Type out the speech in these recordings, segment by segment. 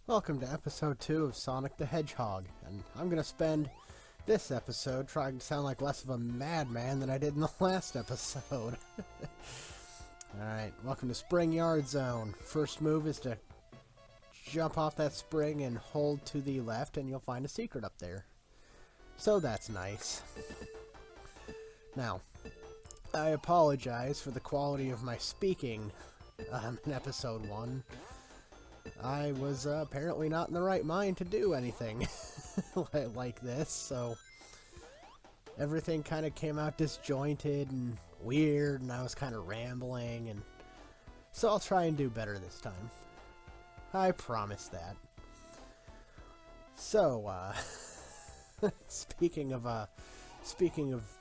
Welcome to episode 2 of Sonic the Hedgehog, and I'm going to spend this episode trying to sound like less of a madman than I did in the last episode. Alright, welcome to Spring Yard Zone. First move is to jump off that spring and hold to the left, and you'll find a secret up there. So that's nice. Now, I apologize for the quality of my speaking in episode 1. I was apparently not in the right mind to do anything like this, so everything kind of came out disjointed and weird, and I was kind of rambling, and so I'll try and do better this time. I promise that. So, speaking of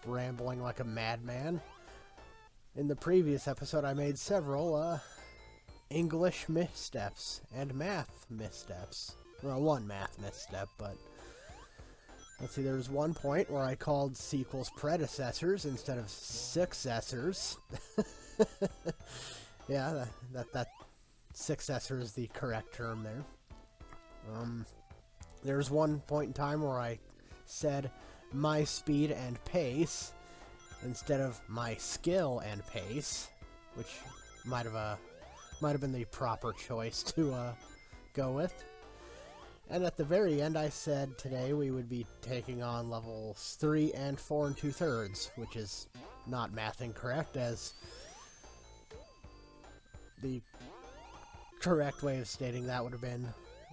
rambling like a madman, in the previous episode I made several English missteps and math missteps. Well, one math misstep, but let's see, there was one point where I called sequels predecessors instead of successors. Yeah, that successor is the correct term there. There was one point in time where I said my speed and pace instead of my skill and pace, which might have been the proper choice to go with. And at the very end I said today we would be taking on levels 3 and 4 2/3, which is not mathing correct, as the correct way of stating that would have been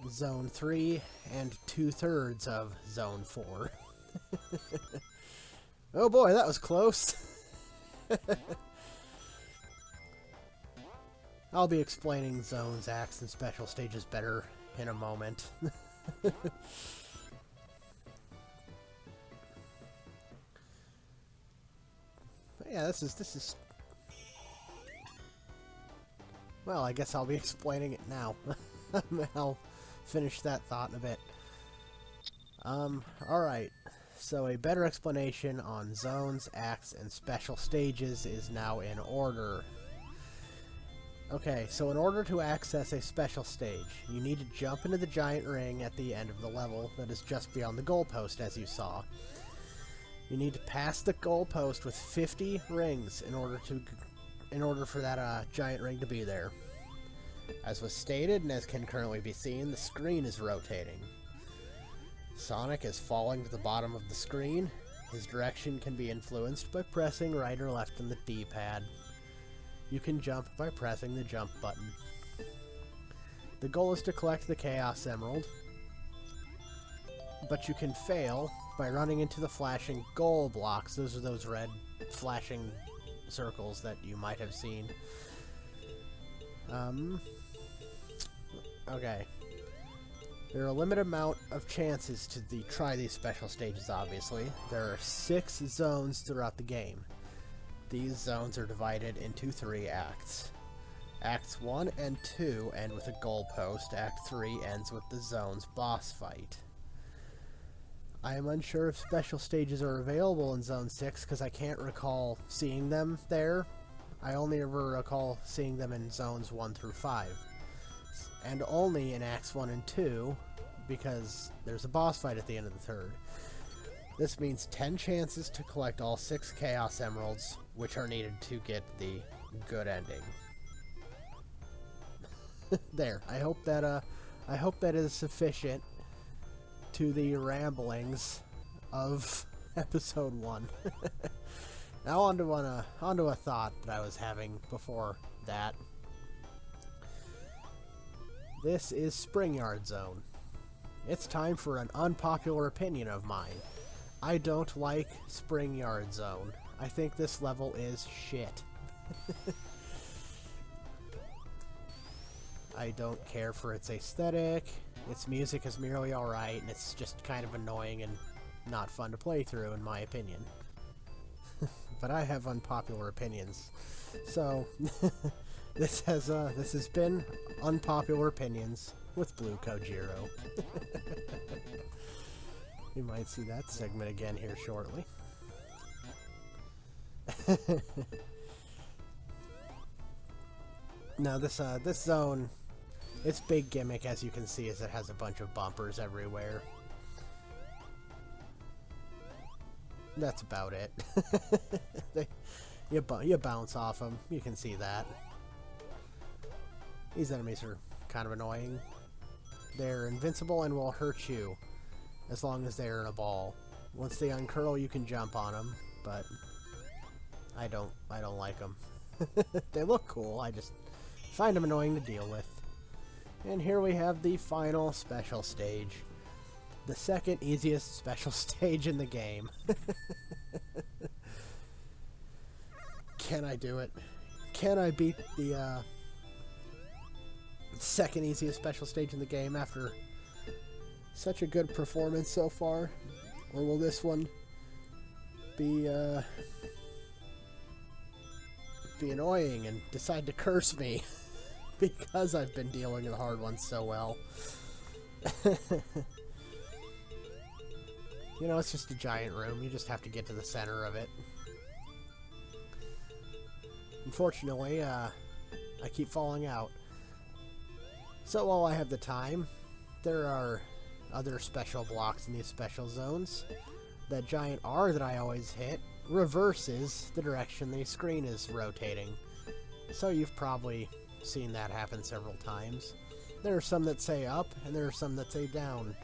Zone 3 and 2/3 of Zone 4. Oh boy, that was close! I'll be explaining zones, acts, and special stages better in a moment. Yeah, this is... Well, I guess I'll be explaining it now. I'll finish that thought in a bit. Alright. So a better explanation on zones, acts, and special stages is now in order. Okay, so in order to access a special stage, you need to jump into the giant ring at the end of the level that is just beyond the goalpost, as you saw. You need to pass the goalpost with 50 rings in order for that giant ring to be there. As was stated, and as can currently be seen, the screen is rotating. Sonic is falling to the bottom of the screen. His direction can be influenced by pressing right or left on the D-pad. You can jump by pressing the jump button. The goal is to collect the Chaos Emerald, but you can fail by running into the flashing goal blocks. Those are those red flashing circles that you might have seen. Okay. There are a limited amount of chances to try these special stages, obviously. There are 6 zones throughout the game. These zones are divided into 3 acts. Acts 1 and 2 end with a goalpost. Act 3 ends with the zone's boss fight. I am unsure if special stages are available in Zone 6 because I can't recall seeing them there. I only ever recall seeing them in Zones 1 through 5. And only in Acts 1 and 2 because there's a boss fight at the end of the 3rd. This means 10 chances to collect all 6 Chaos Emeralds, which are needed to get the good ending. There. I hope that is sufficient to the ramblings of episode 1. Now onto a thought that I was having before that. This is Spring Yard Zone. It's time for an unpopular opinion of mine. I don't like Spring Yard Zone. I think this level is shit. I don't care for its aesthetic. Its music is merely alright, and it's just kind of annoying and not fun to play through, in my opinion. But I have unpopular opinions. So, this has been Unpopular Opinions with Blue Kojiro. You might see that segment again here shortly. Now this zone Its big gimmick, as you can see, is it has a bunch of bumpers everywhere. That's about it. You bounce off them. You can see that. These enemies are kind of annoying. They're invincible and will hurt you as long as they're in a ball. Once they uncurl, you can jump on them, but I don't like them. They look cool. I just find them annoying to deal with. And here we have the final special stage. The second easiest special stage in the game. Can I do it? Can I beat the second easiest special stage in the game after such a good performance so far? Or will this one be annoying and decide to curse me because I've been dealing with hard ones so well? You know, it's just a giant room. You just have to get to the center of it. Unfortunately, I keep falling out. So while I have the time, there are other special blocks in these special zones. That giant R that I always hit reverses the direction the screen is rotating. So you've probably seen that happen several times. There are some that say up, and there are some that say down.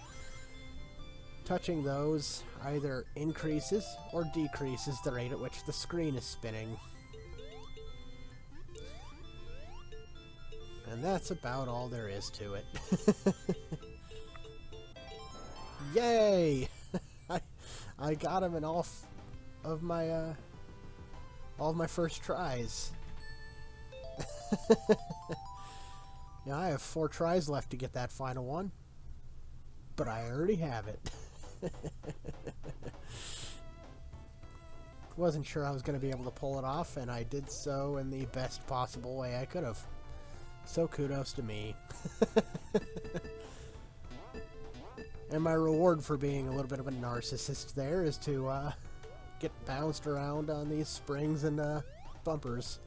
Touching those either increases or decreases the rate at which the screen is spinning. And that's about all there is to it. Yay! I got him in all of my first tries. Yeah, I have 4 tries left to get that final one, but I already have it. Wasn't sure I was going to be able to pull it off, and I did so in the best possible way I could have. So kudos to me. And my reward for being a little bit of a narcissist there is to get bounced around on these springs and bumpers.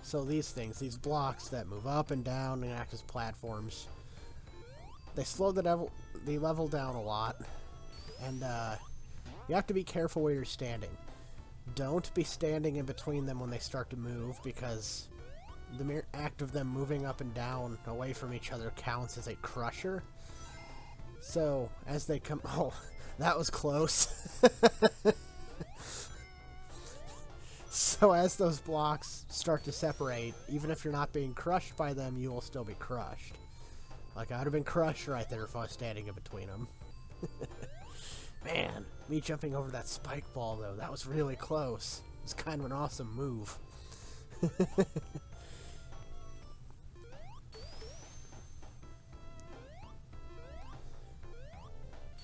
So these things, these blocks that move up and down and act as platforms, they slow the level down a lot, and you have to be careful where you're standing. Don't be standing in between them when they start to move, because the mere act of them moving up and down away from each other counts as a crusher. So as they come... Oh, that was close. So as those blocks start to separate, even if you're not being crushed by them, you will still be crushed. Like, I would have been crushed right there if I was standing in between them. Man, me jumping over that spike ball, though, that was really close. It was kind of an awesome move.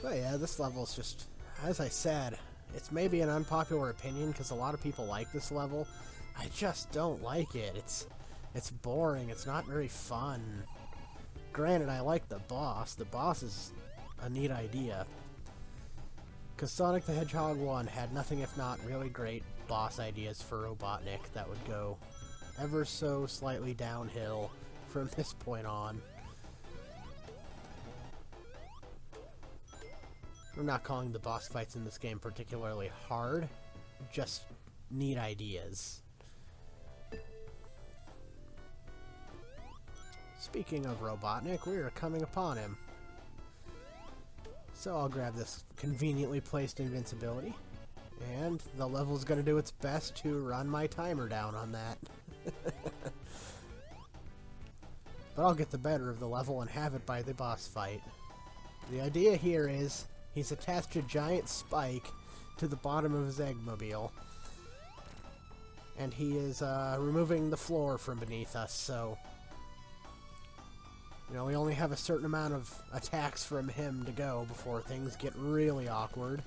But yeah, this level is just, as I said, it's maybe an unpopular opinion because a lot of people like this level. I just don't like it. It's boring. It's not very fun. Granted, I like the boss. The boss is a neat idea. Because Sonic the Hedgehog 1 had nothing if not really great boss ideas for Robotnik that would go ever so slightly downhill from this point on. I'm not calling the boss fights in this game particularly hard, just neat ideas. Speaking of Robotnik, we are coming upon him. So I'll grab this conveniently placed invincibility, and the level's going to do its best to run my timer down on that. But I'll get the better of the level and have it by the boss fight. The idea here is he's attached a giant spike to the bottom of his Eggmobile, and he is removing the floor from beneath us, so you know, we only have a certain amount of attacks from him to go before things get really awkward.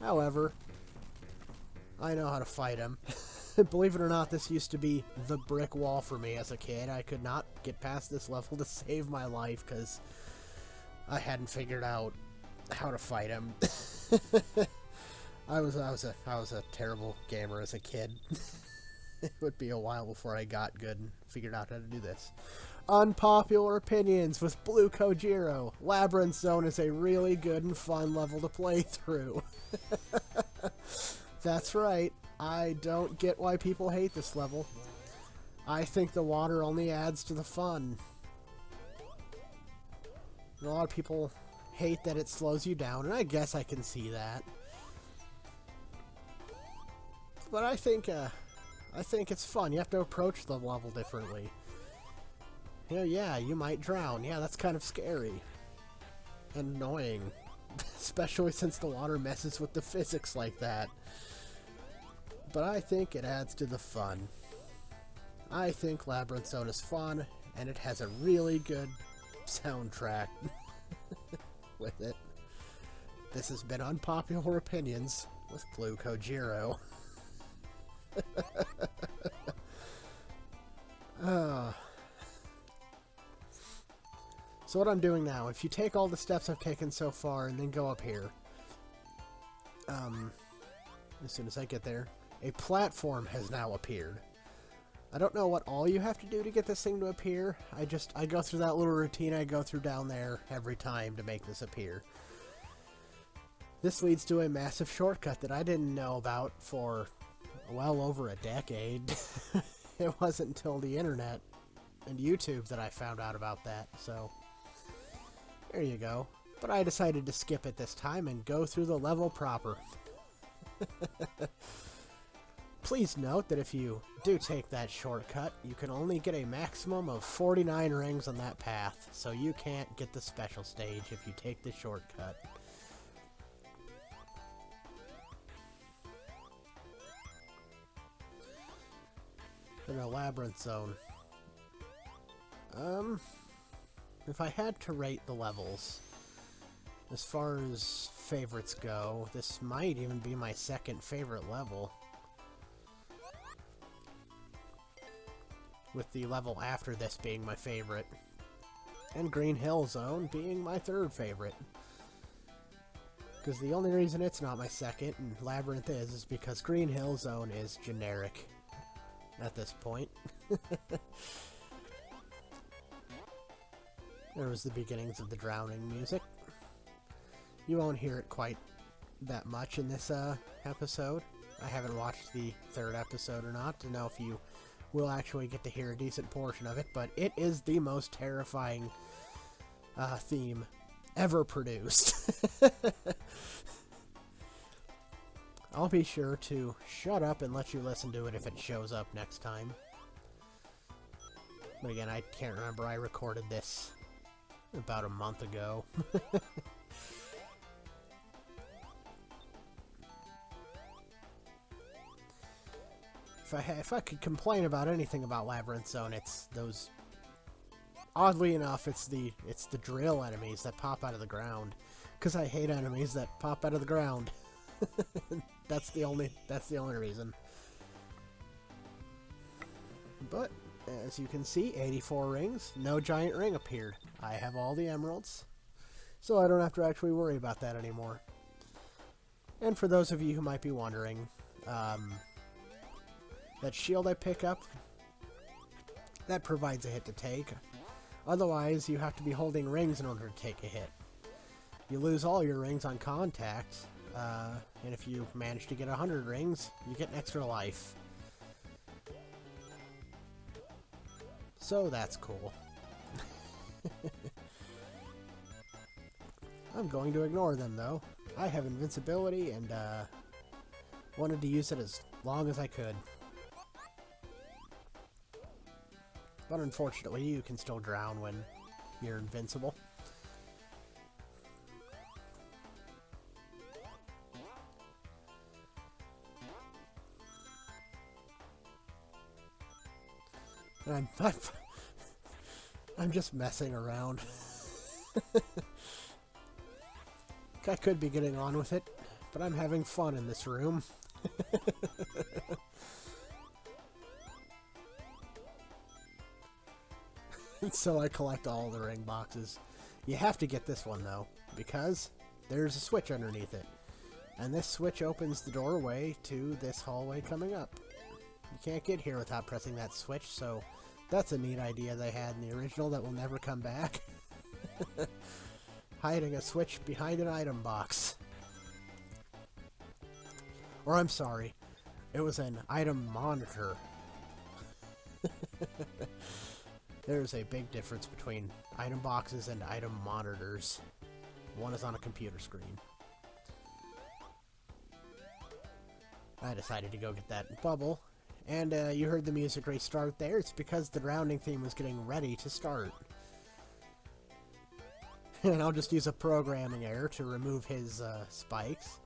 However, I know how to fight him. Believe it or not, this used to be the brick wall for me as a kid. I could not get past this level to save my life because I hadn't figured out how to fight him. I was a terrible gamer as a kid. It would be a while before I got good and figured out how to do this. Unpopular opinions with Blue Kojiro. Labyrinth Zone is a really good and fun level to play through. That's right. I don't get why people hate this level. I think the water only adds to the fun. And a lot of people hate that it slows you down, and I guess I can see that. But I think it's fun. You have to approach the level differently. You know, yeah, you might drown. Yeah, that's kind of scary. And annoying. Especially since the water messes with the physics like that. But I think it adds to the fun. I think Labyrinth Zone is fun, and it has a really good soundtrack with it. This has been Unpopular Opinions with Blue Kojiro. So what I'm doing now, if you take all the steps I've taken so far and then go up here, as soon as I get there, a platform has now appeared. I don't know what all you have to do to get this thing to appear. I go through that little routine I go through down there every time to make this appear. This leads to a massive shortcut that I didn't know about for well over a decade. It wasn't until the internet and YouTube that I found out about that, so there you go. But I decided to skip it this time and go through the level proper. Please note that if you do take that shortcut, you can only get a maximum of 49 rings on that path, so you can't get the special stage if you take the shortcut. In a Labyrinth Zone. If I had to rate the levels, as far as favorites go, this might even be my second favorite level. With the level after this being my favorite. And Green Hill Zone being my third favorite. Because the only reason it's not my second, and Labyrinth is because Green Hill Zone is generic at this point. There was the beginnings of the drowning music. You won't hear it quite that much in this episode. I haven't watched the third episode or not to know if you will actually get to hear a decent portion of it, but it is the most terrifying theme ever produced. I'll be sure to shut up and let you listen to it if it shows up next time. But again, I can't remember. I recorded this about a month ago. If I could complain about anything about Labyrinth Zone, it's those. Oddly enough, it's the drill enemies that pop out of the ground, because I hate enemies that pop out of the ground. That's the only reason. But as you can see, 84 rings, no giant ring appeared. I have all the emeralds, so I don't have to actually worry about that anymore. And for those of you who might be wondering, that shield I pick up, that provides a hit to take. Otherwise, you have to be holding rings in order to take a hit. You lose all your rings on contact, and if you manage to get 100 rings, you get an extra life. So that's cool. I'm going to ignore them, though. I have invincibility, and wanted to use it as long as I could. But unfortunately, you can still drown when you're invincible. And I'm just messing around. I could be getting on with it, but I'm having fun in this room. So I collect all the ring boxes. You have to get this one, though, because there's a switch underneath it. And this switch opens the doorway to this hallway coming up. You can't get here without pressing that switch, so that's a neat idea they had in the original that will never come back. Hiding a switch behind an item box. Or I'm sorry, it was an item monitor. There's a big difference between item boxes and item monitors. One is on a computer screen. I decided to go get that bubble, and you heard the music restart there. It's because the rounding theme was getting ready to start. And I'll just use a programming error to remove his spikes.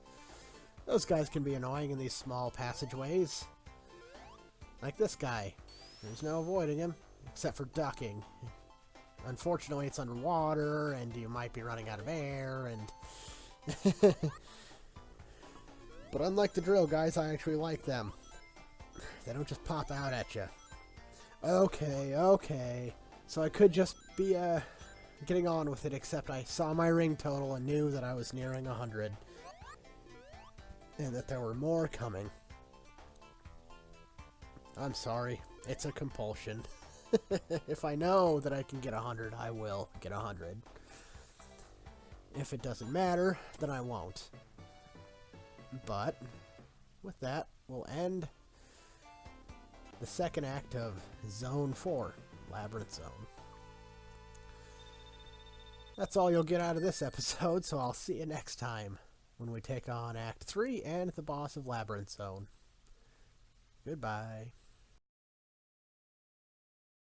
Those guys can be annoying in these small passageways. Like this guy. There's no avoiding him, except for ducking. Unfortunately, it's underwater, and you might be running out of air, and... But unlike the drill guys, I actually like them. They don't just pop out at you. Okay. So I could just be, getting on with it, except I saw my ring total and knew that I was nearing 100. And that there were more coming. I'm sorry. It's a compulsion. If I know that I can get 100, I will get 100. If it doesn't matter, then I won't. But, with that, we'll end the second act of Zone 4, Labyrinth Zone. That's all you'll get out of this episode, so I'll see you next time when we take on Act 3 and the boss of Labyrinth Zone. Goodbye.